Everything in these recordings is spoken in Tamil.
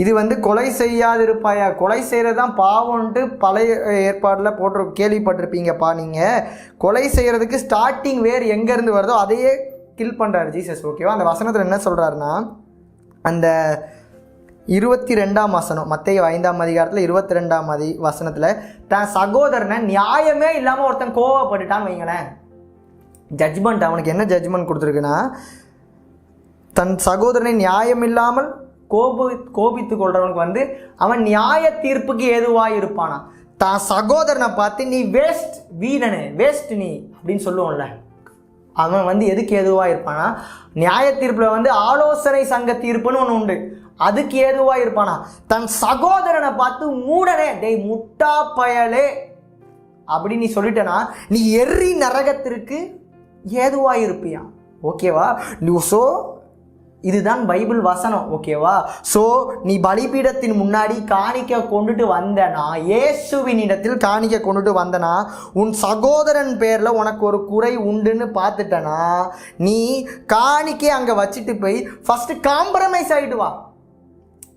இது வந்து கொலை செய்யாதிருப்பாயா, கொலை செய்கிறது தான் பாவம்ன்ட்டு பழைய ஏற்பாடில் கேள்விப்பட்டிருப்பீங்கப்பா. நீங்கள் கொலை செய்கிறதுக்கு ஸ்டார்டிங் வேர் எங்கேருந்து வருதோ அதையே கில் பண்ணுறாரு ஜீசஸ். ஓகேவா? அந்த வசனத்தில் என்ன சொல்கிறாருன்னா, அந்த 22ஆம் வசனம், மத்தேயு 5ஆம் அதிகாரத்தில் 22ஆம் வசனத்தில், தன் சகோதரனை நியாயமே இல்லாமல் ஒருத்தன் கோவப்பட்டுட்டான்னு வைங்களேன், ஜட்ஜ்மெண்ட் அவனுக்கு என்ன ஜட்ஜ்மெண்ட் கொடுத்துருக்குன்னா, தன் சகோதரனை நியாயம் இல்லாமல் கோபித்து கொள்றவனுக்கு வந்து அவன் நியாய தீர்ப்புக்கு ஏதுவாக இருப்பானா. தான் சகோதரனை பார்த்து நீ வேஸ்ட், வீரனு வேஸ்ட் நீ அப்படின்னு சொல்லுவோம்ல, அவன் வந்து எதுக்கு ஏதுவாக இருப்பானா, நியாய தீர்ப்பில் வந்து ஆலோசனை சங்க தீர்ப்புன்னு ஒன்று உண்டு, அதுக்கு ஏதுவாக இருப்பானா. தன் சகோதரனை பார்த்து மூடனே, டேய் முட்டா பயலே அப்படின்னு நீ சொல்லிட்டனா நீ எரி நரகத்திற்கு ஏதுவாக இருப்பியா. ஓகேவா? ஸோ இதுதான் பைபிள் வசனம். ஓகேவா? ஸோ நீ பலிபீடத்தின் முன்னாடி காணிக்க கொண்டுட்டு வந்தனா, இயேசுவின் இடத்தில் காணிக்க கொண்டுட்டு வந்தனா, உன் சகோதரன் பேரில் உனக்கு ஒரு குறை உண்டுன்னு பார்த்துட்டனா, நீ காணிக்கை அங்கே வச்சுட்டு போய் ஃபஸ்ட்டு காம்ப்ரமைஸ் ஆகிட்டு வா.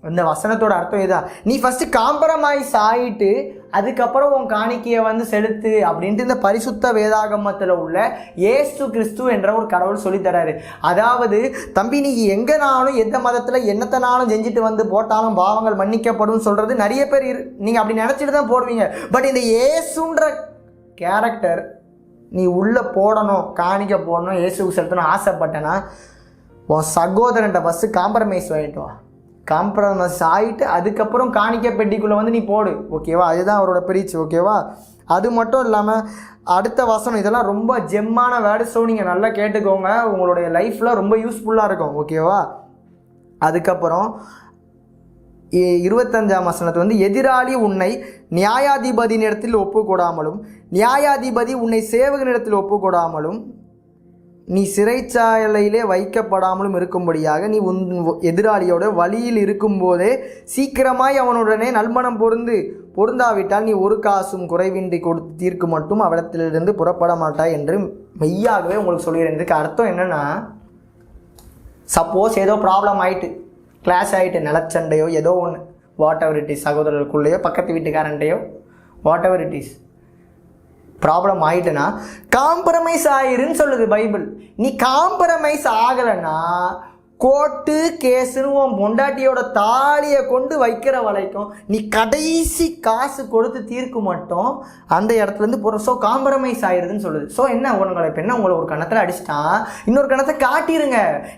இந்த வசனத்தோட அர்த்தம் இதுதான். நீ ஃபஸ்ட்டு காம்ப்ரமைஸ் ஆகிட்டு அதுக்கப்புறம் உன் காணிக்கையை வந்து செலுத்து அப்படின்ட்டு இந்த பரிசுத்த வேதாகமத்தில் உள்ள இயேசு கிறிஸ்து என்ற ஒரு கடவுள் சொல்லித்தராரு. அதாவது தம்பி, நீ எங்கேனாலும் எந்த மதத்தில் என்னத்தனாலும் செஞ்சுட்டு வந்து போட்டாலும் பாவங்கள் மன்னிக்கப்படும் சொல்கிறது நிறைய பேர் நீங்கள் அப்படி நினச்சிட்டு தான் போடுவீங்க. பட் இந்த இயேசுன்ற கேரக்டர் நீ உள்ளே போடணும், காணிக்க போடணும், இயேசுக்கு செலுத்தணும் ஆசைப்பட்டேன்னா உன் சகோதரன்ட்ட ஃபஸ்ட்டு காம்ப்ரமைஸ் ஆகிட்டு வா. காம்ப்ரமைஸ் ஆகிட்டு அதுக்கப்புறம் காணிக்க பெட்டிக்குள்ளே வந்து நீ போடு. ஓகேவா? அதுதான் அவரோட பிரீச். ஓகேவா? அது மட்டும் இல்லாமல் அடுத்த வசனம், இதெல்லாம் ரொம்ப ஜெம்மான வேர்டு. ஸோ நீங்கள் நல்லா கேட்டுக்கோங்க, உங்களுடைய லைஃப்பில் ரொம்ப யூஸ்ஃபுல்லாக இருக்கும். ஓகேவா? அதுக்கப்புறம் 25ஆம் வசனத்தை வந்து, எதிராளி உன்னை நியாயாதிபதியின் இடத்தில் ஒப்புக்கூடாமலும் நியாயாதிபதி உன்னை சேவகனிடத்தில் ஒப்புக்கூடாமலும் நீ சிறைச்சாலையிலே வைக்கப்படாமலும் இருக்கும்படியாக நீ உன் எதிராளியோட வழியில் இருக்கும்போதே சீக்கிரமாய் அவனுடனே நல்மணம் பொருந்தாவிட்டால் நீ ஒரு காசும் குறைவின்றி கொடுத்து தீர்க்கு மட்டும் அவடத்திலிருந்து புறப்பட மாட்டாய் என்று மெய்யாகவே உங்களுக்கு சொல்லிடுறேன். இதுக்கு அர்த்தம் என்னென்னா, சப்போஸ் ஏதோ ப்ராப்ளம் ஆகிட்டு, கிளாஸ் ஆகிட்டு, நிலச்சண்டையோ ஏதோ ஒன்று, வாட் எவர் இட் இஸ், சகோதரர்களுக்குள்ளேயோ பக்கத்து வீட்டுக்காரன்ட்டையோ whatever it is problem ஆகிட்டுனா காம்ப்ரமைஸ் ஆயிருன்னு சொல்லுது பைபிள். நீ காம்ப்ரமைஸ் ஆகலைன்னா கோர்ட்டு கேஸுன்னு உன் பொண்டாட்டியோட தாலியை கொண்டு வைக்கிற வரைக்கும் நீ கடைசி காசு கொடுத்து தீர்க்கு மட்டும் அந்த இடத்துலேருந்து போகிற. ஸோ காம்ப்ரமைஸ் ஆயிடுதுன்னு சொல்லுது. ஸோ என்ன, உங்களை இப்போ என்ன, உங்களை ஒரு கணத்தில் அடிச்சிட்டான், இன்னொரு கணத்தை காட்டிடுங்க.